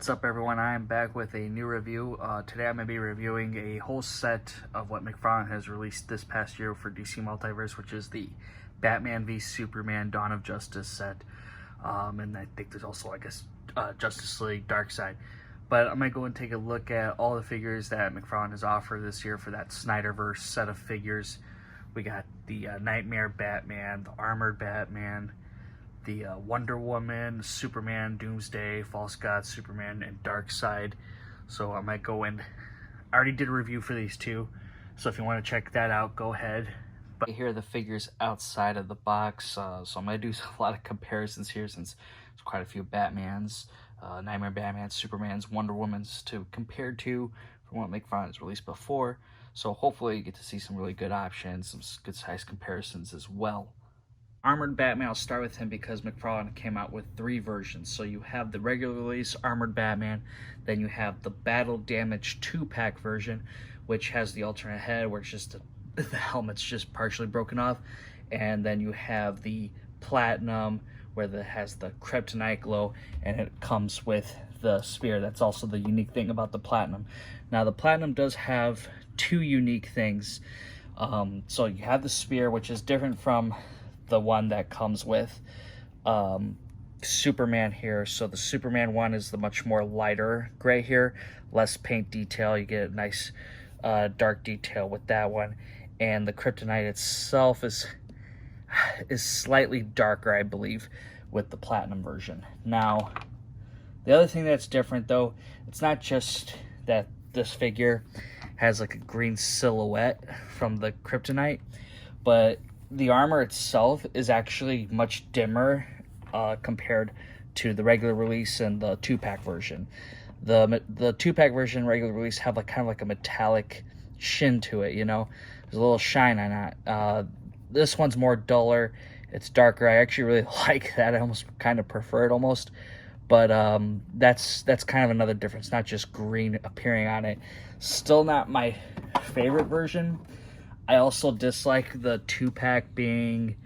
What's up, everyone? I am back with a new review. Today I'm going to be reviewing a whole set of what McFarlane has released this past year for DC Multiverse, which is the Batman v Superman Dawn of Justice set. And I think there's also, Justice League Darkseid. But I'm going to go and take a look at all the figures that McFarlane has offered this year for that Snyderverse set of figures. We got the Nightmare Batman, the Armored Batman, the Wonder Woman, Superman, Doomsday, False God, Superman, and Darkseid. So I might go and I already did a review for these two, so if you want to check that out, go ahead. But here are the figures outside of the box, so I'm going to do a lot of comparisons here since there's quite a few Batmans, Nightmare Batman, Supermans, Wonder Womans to compare to from what McFarlane has released before. So hopefully you get to see some really good options, some good size comparisons as well. Armored Batman, I'll start with him because McFarlane came out with 3 versions. So you have the regular release Armored Batman, then you have the Battle Damage 2-pack version, which has the alternate head where it's just the helmet's just partially broken off, and then you have the Platinum where it has the kryptonite glow and it comes with the spear. That's also the unique thing about the Platinum. Now the Platinum does have 2 unique things. So you have the spear, which is different from the one that comes with Superman here. So the Superman one is the much more lighter gray here, less paint detail. You get a nice dark detail with that one, and the kryptonite itself is slightly darker, I believe, with the Platinum version. Now the other thing that's different, though, it's not just that this figure has like a green silhouette from the kryptonite, but the armor itself is actually much dimmer compared to the regular release and the 2-pack version. The 2-pack version, regular release, have kind of like a metallic sheen to it, you know? There's a little shine on that. This one's more duller. It's darker. I actually really like that. I almost kind of prefer it almost. But that's kind of another difference, not just green appearing on it. Still not my favorite version. I also dislike the 2-pack being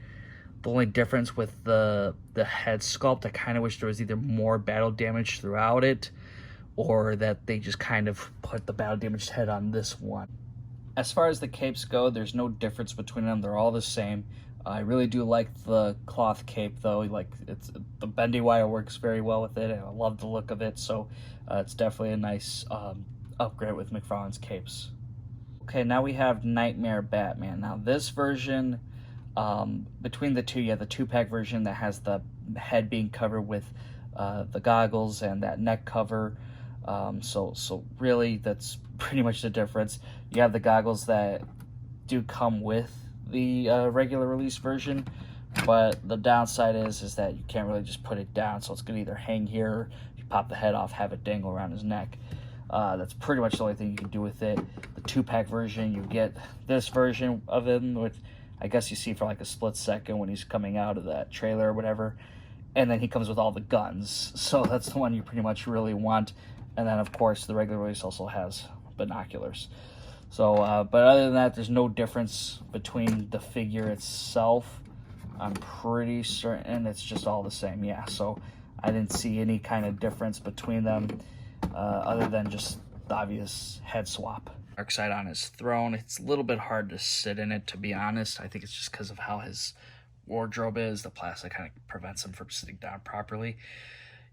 the only difference with the head sculpt. I kind of wish there was either more battle damage throughout it, or that they just kind of put the battle damaged head on this one. As far as the capes go, there's no difference between them. They're all the same. I really do like the cloth cape, though. The bendy wire works very well with it, and I love the look of it. So it's definitely a nice upgrade with McFarlane's capes. Okay, now we have Nightmare Batman. Now this version, between the two, you have the 2-pack version that has the head being covered with the goggles and that neck cover. So really, that's pretty much the difference. You have the goggles that do come with the regular release version, but the downside is that you can't really just put it down, so it's going to either hang here, or if you pop the head off, have it dangle around his neck. That's pretty much the only thing you can do with it. The 2-pack version, you get this version of him, which I guess you see for like a split second when he's coming out of that trailer or whatever, and then he comes with all the guns. So that's the one you pretty much really want. And then of course the regular release also has binoculars. So but other than that, there's no difference between the figure itself. I'm pretty certain it's just all the same. Yeah, so I didn't see any kind of difference between them, other than just the obvious head swap. Darkseid on his throne, it's a little bit hard to sit in it, to be honest. I think it's just because of how his wardrobe is. The plastic kind of prevents him from sitting down properly.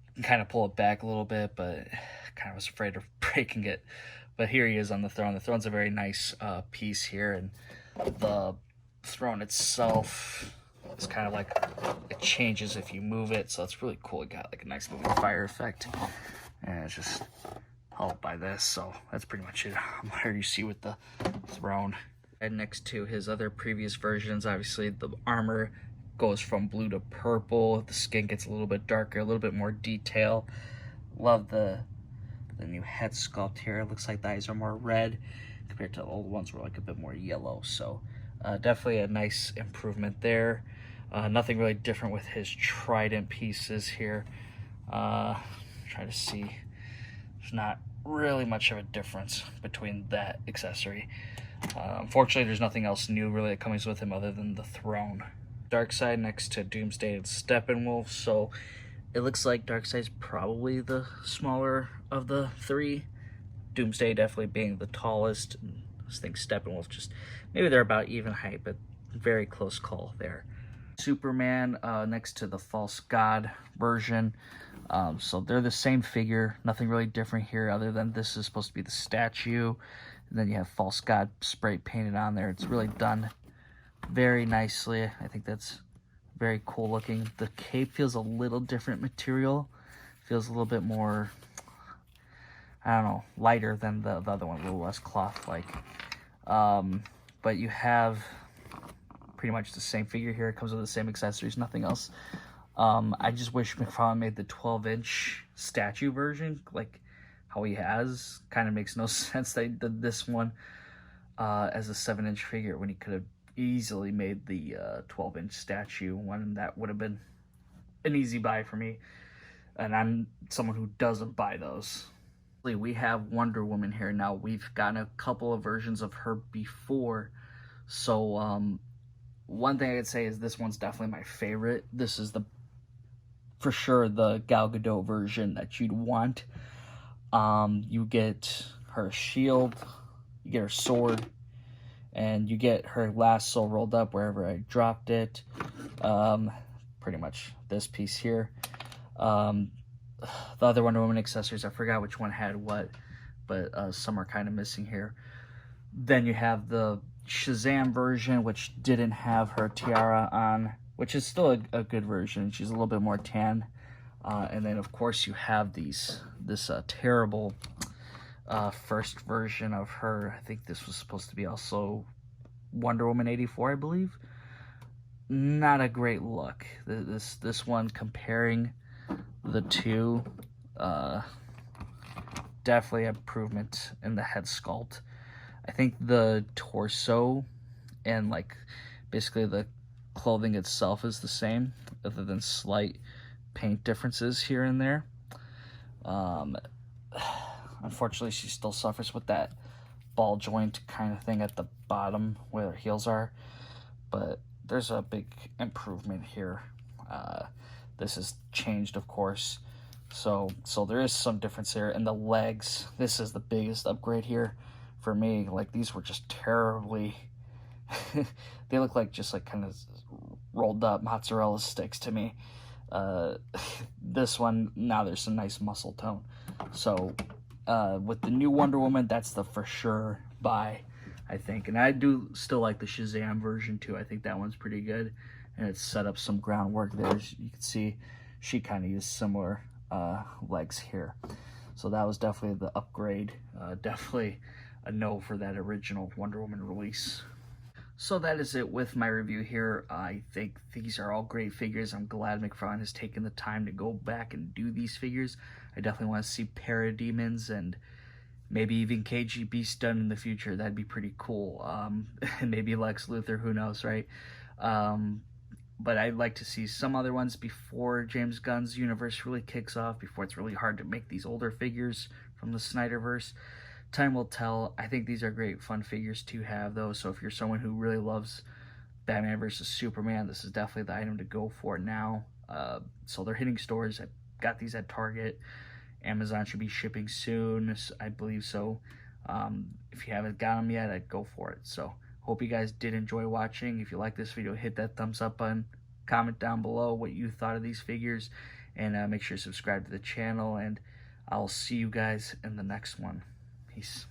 You can kind of pull it back a little bit, but kind of was afraid of breaking it. But here he is on the throne. The throne's a very nice piece here, and the throne itself is kind of like, it changes if you move it, so it's really cool. It got like a nice moving fire effect, and it's just held by this, so that's pretty much it. Here you see with the throne. And next to his other previous versions, obviously the armor goes from blue to purple. The skin gets a little bit darker, a little bit more detail. Love the new head sculpt here. It looks like the eyes are more red compared to the old ones were like a bit more yellow. So definitely a nice improvement there. Nothing really different with his trident pieces here. Try to see. There's not really much of a difference between that accessory. Unfortunately, there's nothing else new really that comes with him other than the throne. Darkseid next to Doomsday and Steppenwolf. So It looks like Darkseid's probably the smaller of the three. Doomsday definitely being the tallest. And I think Steppenwolf just, maybe they're about even height, but very close call there. Superman next to the False God version. So they're the same figure, nothing really different here other than this is supposed to be the statue. And then you have False God spray painted on there. It's really done very nicely. I think that's very cool looking. The cape feels a little different material. Feels a little bit more, I don't know, lighter than the other one, a little less cloth-like. But you have pretty much the same figure here. It comes with the same accessories, nothing else. I just wish McFarlane made the 12-inch statue version, like how he has. Kind of makes no sense they did this one as a 7-inch figure when he could have easily made the 12-inch statue one. That would have been an easy buy for me, and I'm someone who doesn't buy those. We have Wonder Woman here now. We've gotten a couple of versions of her before, so one thing I could say is this one's definitely my favorite. This is for sure the Gal Gadot version that you'd want. You get her shield, you get her sword, and you get her lasso rolled up wherever I dropped it. Pretty much this piece here. The other Wonder Woman accessories, I forgot which one had what, but some are kind of missing here. Then you have the Shazam version, which didn't have her tiara on, which is still a good version. She's a little bit more tan. And then, of course, you have this terrible first version of her. I think this was supposed to be also Wonder Woman 84, I believe. Not a great look. This one, comparing the two, definitely improvement in the head sculpt. I think the torso and like basically the clothing itself is the same, other than slight paint differences here and there. Unfortunately, she still suffers with that ball joint kind of thing at the bottom where her heels are, but there's a big improvement here. This is changed, of course, so there is some difference here. And the legs, this is the biggest upgrade here for me. Like, these were just terribly they look like just like kind of rolled up mozzarella sticks to me. This one, now there's some nice muscle tone. So with the new Wonder Woman, that's the for sure buy, I think. And I do still like the Shazam version too. I think that one's pretty good, and it's set up some groundwork there. As you can see, she kind of used similar legs here. So that was definitely the upgrade. Definitely a no for that original Wonder Woman release. So that is it with my review here. I think these are all great figures. I'm glad McFarlane has taken the time to go back and do these figures. I definitely want to see Parademons and maybe even KG Beast done in the future. That'd be pretty cool. And maybe Lex Luthor, who knows, right? But I'd like to see some other ones before James Gunn's universe really kicks off, before it's really hard to make these older figures from the Snyderverse. Time will tell. I think these are great fun figures to have, though, so if you're someone who really loves Batman vs. Superman, this is definitely the item to go for now. So they're hitting stores. I got these at Target. Amazon should be shipping soon, I believe so. If you haven't got them yet, I'd go for it. So hope you guys did enjoy watching. If you like this video, hit that thumbs up button. Comment down below what you thought of these figures, and make sure to subscribe to the channel, and I'll see you guys in the next one. Peace.